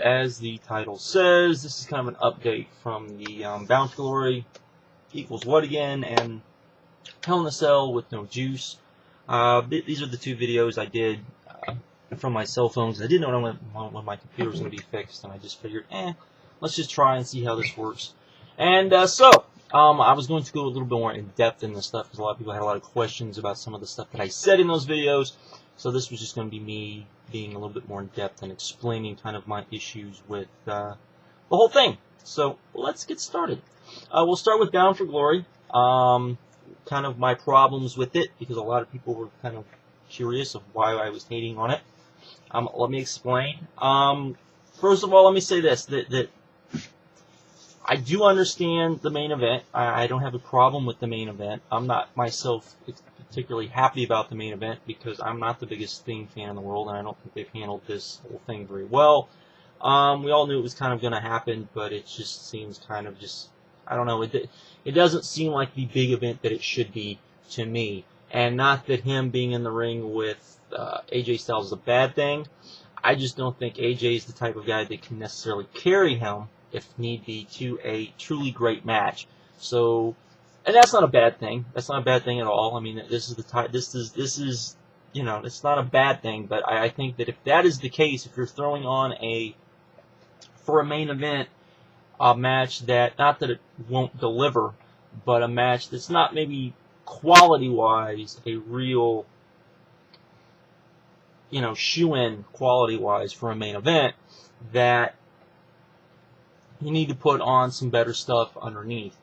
as the title says, this is kind of an update from the Bound for Glory equals what again, and Hell in a Cell with no juice. These are the two videos I did from my cell phones. I didn't know when my computer was going to be fixed, and I just figured, let's just try and see how this works. And I was going to go a little bit more in depth in this stuff because a lot of people had a lot of questions about some of the stuff that I said in those videos. So this was just going to be me being a little bit more in depth and explaining kind of my issues with the whole thing. So let's get started. We'll start with Bound for Glory. Kind of my problems with it, because a lot of people were kind of curious of why I was hating on it. Let me explain. First of all, let me say this, that I do understand the main event. I don't have a problem with the main event. I'm not myself particularly happy about the main event because I'm not the biggest Thing fan in the world, and I don't think they've handled this whole thing very well. We all knew it was kind of going to happen, but it just seems kind of just, I don't know, it doesn't seem like the big event that it should be to me. And not that him being in the ring with AJ Styles is a bad thing. I just don't think AJ is the type of guy that can necessarily carry him, if need be, to a truly great match. So, and that's not a bad thing. That's not a bad thing at all. I mean, this is, you know, it's not a bad thing. But I think that if that is the case, if you're throwing on for a main event, a match that, not that it won't deliver, but a match that's not maybe quality-wise a real, you know, shoe-in quality-wise for a main event, that you need to put on some better stuff underneath.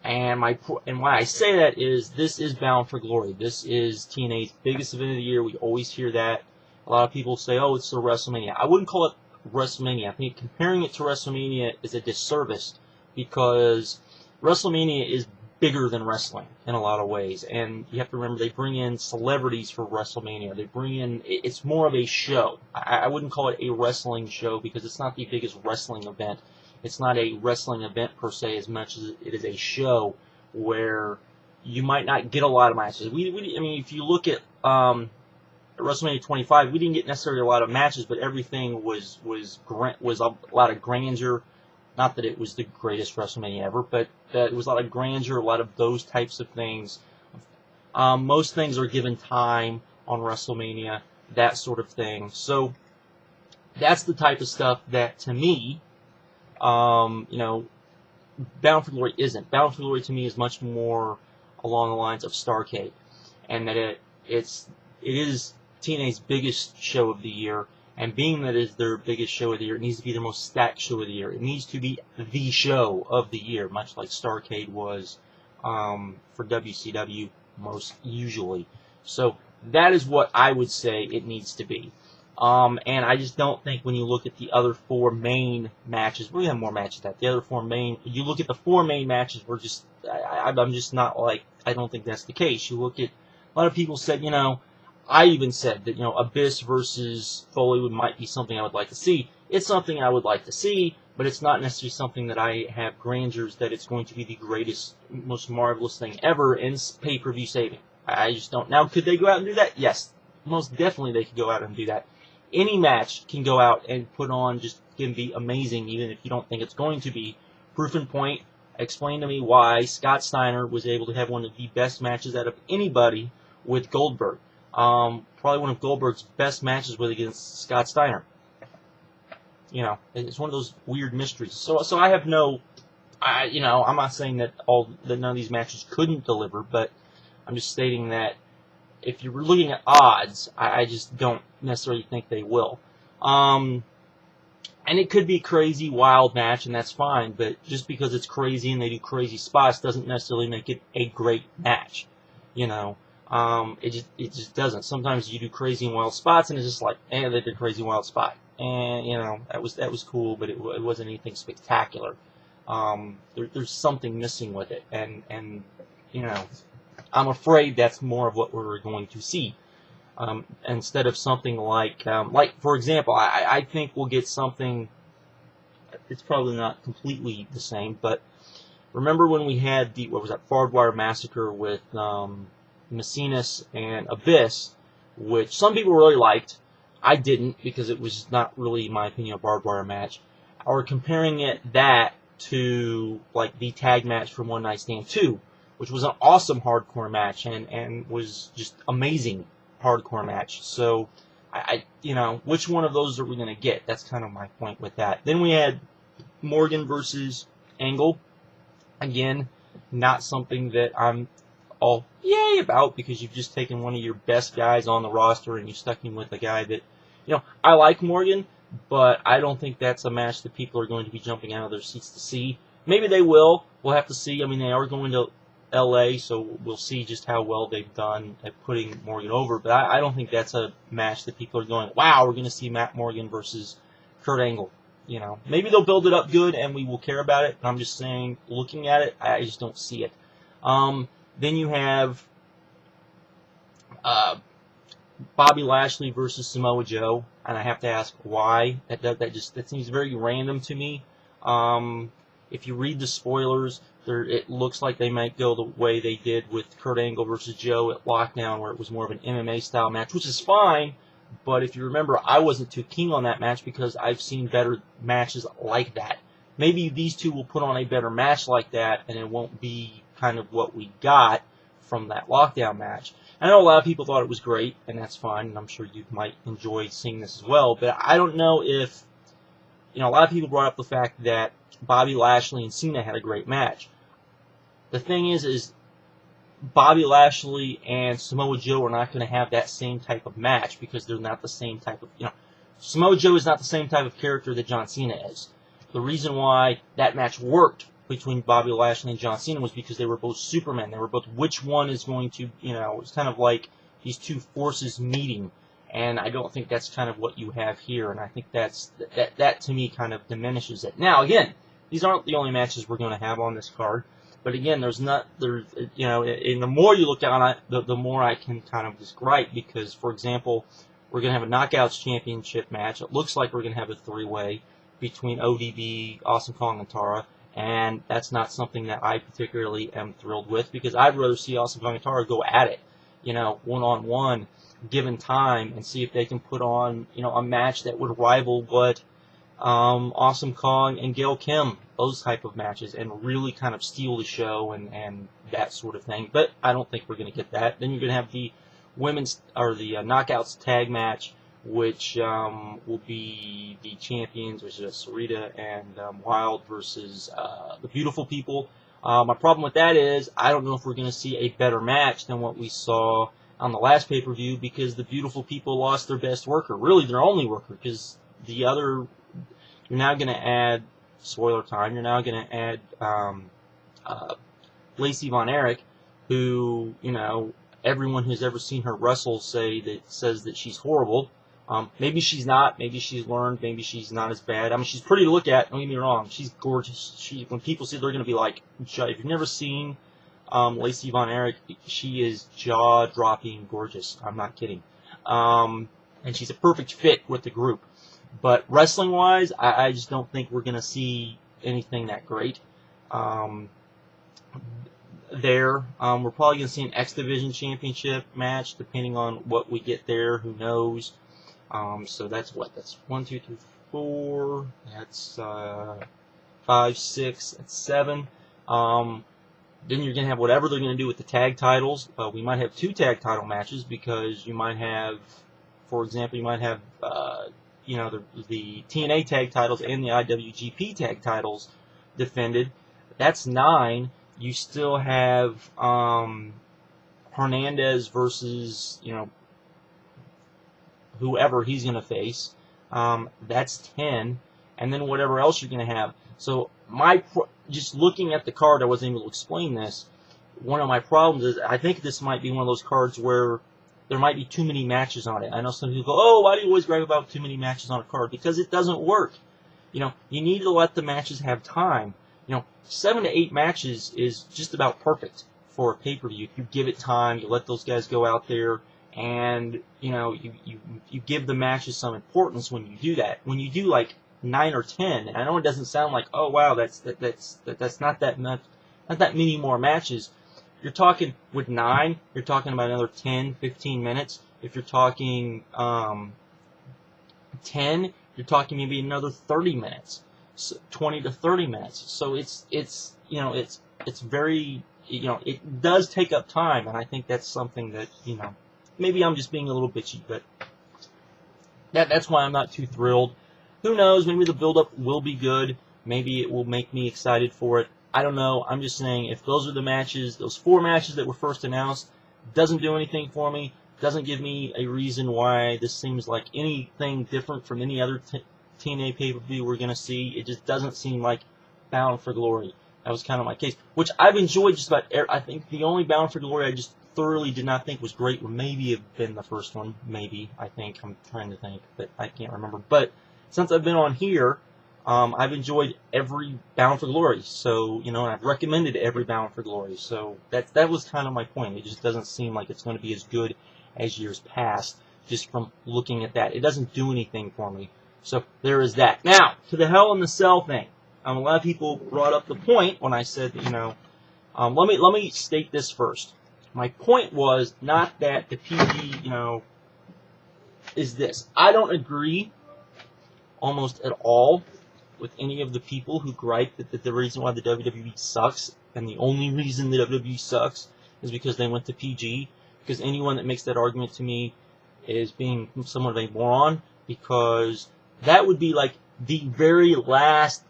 And why I say that is, this is Bound for Glory. This is TNA's biggest event of the year. We always hear that. A lot of people say, oh, it's the WrestleMania. I wouldn't call it WrestleMania. I think comparing it to WrestleMania is a disservice, because WrestleMania is bigger than wrestling in a lot of ways, and you have to remember they bring in celebrities for WrestleMania. They bring in, it's more of a show. I wouldn't call it a wrestling show because it's not the biggest wrestling event. It's not a wrestling event per se as much as it is a show where you might not get a lot of matches. I mean, if you look at WrestleMania 25, we didn't get necessarily a lot of matches, but everything was a lot of grandeur. Not that it was the greatest WrestleMania ever, but it was a lot of grandeur, a lot of those types of things. Most things are given time on WrestleMania, that sort of thing. So that's the type of stuff that, to me, you know, Bound for Glory isn't. Bound for Glory to me is much more along the lines of Starrcade, and that it is TNA's biggest show of the year. And being that it is their biggest show of the year, it needs to be their most stacked show of the year. It needs to be the show of the year, much like Starrcade was for WCW most usually. So that is what I would say it needs to be. And I just don't think when you look at the other four main matches, we have more matches than that. The other four main, you look at the four main matches, I'm just not like, I don't think that's the case. You look at, a lot of people said, you know, I even said that, you know, Abyss versus Foley might be something I would like to see. It's something I would like to see, but it's not necessarily something that I have grandeurs that it's going to be the greatest, most marvelous thing ever in pay-per-view saving. I just don't. Now, could they go out and do that? Yes. Most definitely they could go out and do that. Any match can go out and put on, just can be amazing, even if you don't think it's going to be. Proof in point, explain to me why Scott Steiner was able to have one of the best matches out of anybody with Goldberg. Probably one of Goldberg's best matches was against Scott Steiner. You know, it's one of those weird mysteries. So I have no, you know, I'm not saying that none of these matches couldn't deliver, but I'm just stating that if you're looking at odds, I just don't necessarily think they will. And it could be a crazy, wild match, and that's fine, but just because it's crazy and they do crazy spots doesn't necessarily make it a great match, you know. It just doesn't. Sometimes you do crazy and wild spots, and it's just like, they did a crazy and wild spot, and you know that was cool, but it wasn't anything spectacular. There's something missing with it, and you know, I'm afraid that's more of what we're going to see, instead of something like for example, I think we'll get something. It's probably not completely the same, but remember when we had the Barbed Wire Massacre with Macinas and Abyss, which some people really liked. I didn't, because it was not really, in my opinion, a barbed wire match. Or comparing that to like the tag match from One Night Stand 2, which was an awesome hardcore match and was just amazing hardcore match. So which one of those are we going to get? That's kind of my point with that. Then we had Morgan versus Angle. Again, not something that I'm all yay about, because you've just taken one of your best guys on the roster and you stuck him with a guy that, I like Morgan, but I don't think that's a match that people are going to be jumping out of their seats to see. Maybe they will. We'll have to see. I mean, they are going to LA, so we'll see just how well they've done at putting Morgan over. But I don't think that's a match that people are going, wow, we're going to see Matt Morgan versus Kurt Angle. Maybe they'll build it up good and we will care about it. But I'm just saying, looking at it, I just don't see it. Then you have Bobby Lashley versus Samoa Joe, and I have to ask why. That seems very random to me. If you read the spoilers, it looks like they might go the way they did with Kurt Angle versus Joe at Lockdown, where it was more of an MMA style match, which is fine. But if you remember, I wasn't too keen on that match because I've seen better matches like that. Maybe these two will put on a better match like that, and it won't be kind of what we got from that Lockdown match. I know a lot of people thought it was great, and that's fine, and I'm sure you might enjoy seeing this as well. But I don't know if, a lot of people brought up the fact that Bobby Lashley and Cena had a great match. The thing is Bobby Lashley and Samoa Joe are not going to have that same type of match, because they're not the same type of, Samoa Joe is not the same type of character that John Cena is. The reason why that match worked between Bobby Lashley and John Cena was because they were both Supermen. They were both, which one is going to, it's kind of like these two forces meeting. And I don't think that's kind of what you have here. And I think that to me kind of diminishes it. Now, again, these aren't the only matches we're going to have on this card. But again, and the more you look at it, the more I can kind of just gripe, because, for example, we're going to have a Knockouts Championship match. It looks like we're going to have a three-way between ODB, Awesome Kong, and Tara. And that's not something that I particularly am thrilled with, because I'd rather see Awesome Kong and Tara go at it, one-on-one, given time, and see if they can put on, a match that would rival what Awesome Kong and Gail Kim, those type of matches, and really kind of steal the show and that sort of thing. But I don't think we're going to get that. Then you're going to have the Knockouts tag match, which will be the champions, which is Sarita and Wild versus the Beautiful People. My problem with that is I don't know if we're going to see a better match than what we saw on the last pay-per-view, because the Beautiful People lost their best worker, really their only worker, because the other, you're now going to add, spoiler time, you're now going to add Lacey Von Erich, who, everyone who's ever seen her wrestle says that she's horrible. Maybe she's not. Maybe she's learned. Maybe she's not as bad. I mean, she's pretty to look at. Don't get me wrong. She's gorgeous. When people see her, they're going to be like, if you've never seen Lacey Von Erich, she is jaw-dropping gorgeous. I'm not kidding. And she's a perfect fit with the group. But wrestling-wise, I just don't think we're going to see anything that great. We're probably going to see an X Division Championship match, depending on what we get there. Who knows? So that's what? That's 1, 2, 3, 4. That's 5, 6. That's 7. Then you're going to have whatever they're going to do with the tag titles. We might have 2 tag title matches, because you might have, for example, the TNA tag titles and the IWGP tag titles defended. That's 9. You still have Hernandez versus, whoever he's going to face. That's 10. And then whatever else you're going to have. So just looking at the card, I wasn't able to explain this. One of my problems is I think this might be one of those cards where there might be too many matches on it. I know some people go, oh, why do you always gripe about too many matches on a card? Because it doesn't work. You need to let the matches have time. 7 to 8 matches is just about perfect for a pay-per-view. If you give it time, you let those guys go out there, and you give the matches some importance when you do that. When you do like 9 or 10, and I know it doesn't sound like, oh wow, that's not that much, not that many more matches. You're talking with 9, you're talking about another 10, 15 minutes. If you're talking 10, you're talking maybe another 30 minutes, 20 to 30 minutes. So it's very, it does take up time, and I think that's something that, maybe I'm just being a little bitchy, but that's why I'm not too thrilled. Who knows, maybe the build-up will be good. Maybe it will make me excited for it. I don't know. I'm just saying, if those are the matches, those 4 matches that were first announced, doesn't do anything for me, doesn't give me a reason why this seems like anything different from any other TNA pay-per-view we're going to see. It just doesn't seem like Bound for Glory. That was kind of my case, which I've enjoyed just about. I think the only Bound for Glory I just thoroughly did not think was great would maybe have been the first one. Maybe, I think. I'm trying to think, but I can't remember. But since I've been on here, I've enjoyed every Bound for Glory. So, and I've recommended every Bound for Glory. So that was kind of my point. It just doesn't seem like it's going to be as good as years past, just from looking at that. It doesn't do anything for me. So there is that. Now, to the Hell in the Cell thing. A lot of people brought up the point when I said, let me state this first. My point was not that the PG, is this. I don't agree almost at all with any of the people who gripe that the reason why the WWE sucks, and the only reason the WWE sucks, is because they went to PG. Because anyone that makes that argument to me is being somewhat of a moron, because that would be like the very last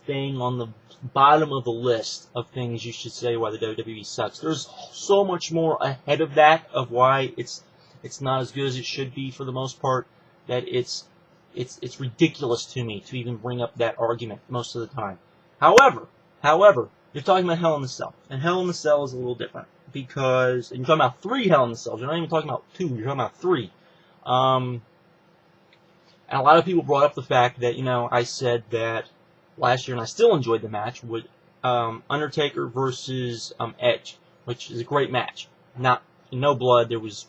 thing on the bottom of the list of things you should say why the WWE sucks. There's so much more ahead of that, of why it's not as good as it should be for the most part, that it's ridiculous to me to even bring up that argument most of the time. However, you're talking about Hell in the Cell, and Hell in the Cell is a little different, because you're talking about 3 Hell in the Cells. You're not even talking about 2. You're talking about 3. And a lot of people brought up the fact that, I said that last year, and I still enjoyed the match, with Undertaker versus Edge, which is a great match. No blood. There was,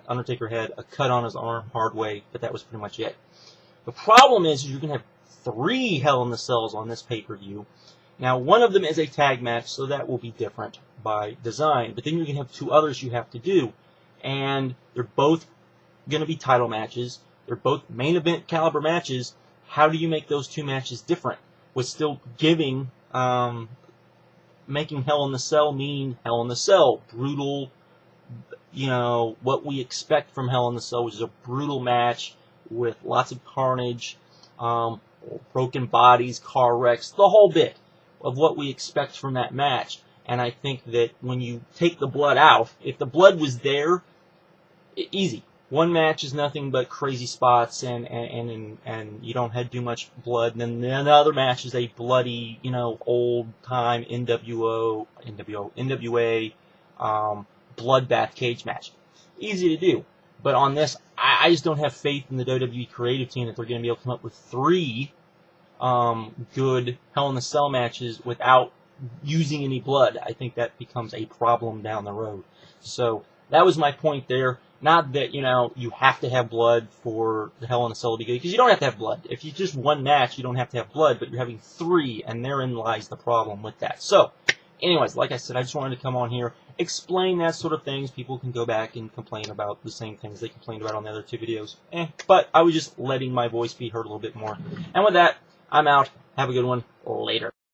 Undertaker had a cut on his arm, hard way, but that was pretty much it. The problem is you're going to have 3 Hell in the Cells on this pay-per-view. Now, one of them is a tag match, so that will be different by design. But then you're going to have 2 others you have to do. And they're both going to be title matches. They're both main event caliber matches. How do you make those 2 matches different with still giving, making Hell in the Cell mean Hell in the Cell? Brutal, what we expect from Hell in the Cell, which is a brutal match with lots of carnage, broken bodies, car wrecks, the whole bit of what we expect from that match. And I think that when you take the blood out, if the blood was there, easy. One match is nothing but crazy spots, and you don't have too much blood. And then the other match is a bloody, old-time NWA, bloodbath cage match. Easy to do. But on this, I just don't have faith in the WWE creative team that they're going to be able to come up with 3 good Hell in the Cell matches without using any blood. I think that becomes a problem down the road. So that was my point there. Not that, you have to have blood for the Hell in a Cell to be good, because you don't have to have blood. If you just one match, you don't have to have blood, but you're having 3, and therein lies the problem with that. So, anyways, like I said, I just wanted to come on here, explain that sort of things. People can go back and complain about the same things they complained about on the other 2 videos. But I was just letting my voice be heard a little bit more. And with that, I'm out. Have a good one. Later.